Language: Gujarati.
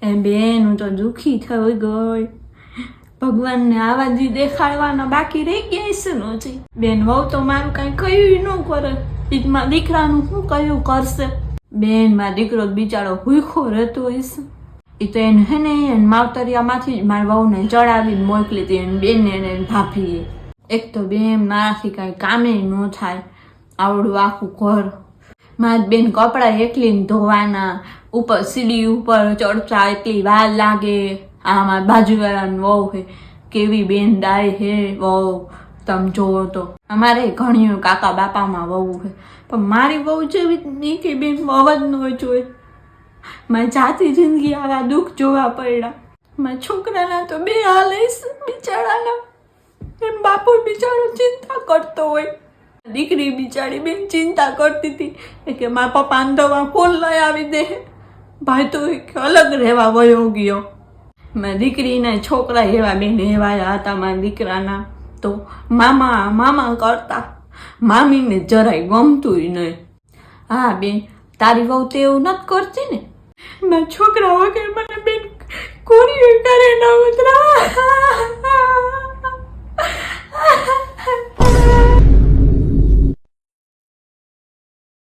એ બેન હું તો દુઃખી થઈ ગઈ. ભગવાનને આવા દી દેખાડવાના બાકી રહી ગયા છે નથી. બેન વહુ તો મારું કઈ કયું ન કરે. ઈદમાં દીકરાનું શું કયું કરશે? બેન મારો દીકરો બિચારો ભૂખો રહેતો હશે. એ તો એને હે ને એને માવતરિયામાંથી જ મારી વહુને ચડાવીને મોકલી હતી એને બેનને એને ભાભીએ. એક તો બેન મારાથી કાંઈ કામે ન થાય. આવડું આખું ઘર મારી બેન કપડાં એકલીને ધોવાના, ઉપર સીડી ઉપર ચડતા એટલી વાર લાગે. આમાં બાજુવાળાની વહુ હે કેવી બેન ડાય હે વહુ, તમે જોવો તો. અમારે ઘણી કાકા બાપામાં વહુ હે, પણ મારી વહુ જેવી નહીં કે બેન વહુ જ ન જોઈ. મારી જાતી જિંદગી આવા દુઃખ જોવા પડ્યા. મારા છોકરાના તો બે હાલ હશે બિચારાના. એમ બાપુ બિચારો ચિંતા કરતો હોય. દીકરી બિચારી બેન ચિંતા કરતી હતી કે મારા પપ્પાને દવા કોણ લઈ આવી દે. ભાઈ તો અલગ રહેવા વયો ગયો. મારી દીકરીના છોકરા એવા બેન એવા હતા મારા દીકરાના. તો મામા મામા કરતા, મામીને જરાય ગમતું નહીં. હા બેન તારી વહુ તો એવું નથી કરતી ને? મારા છોકરા વગર મને બેન કોરી કરે ન ઉતરા.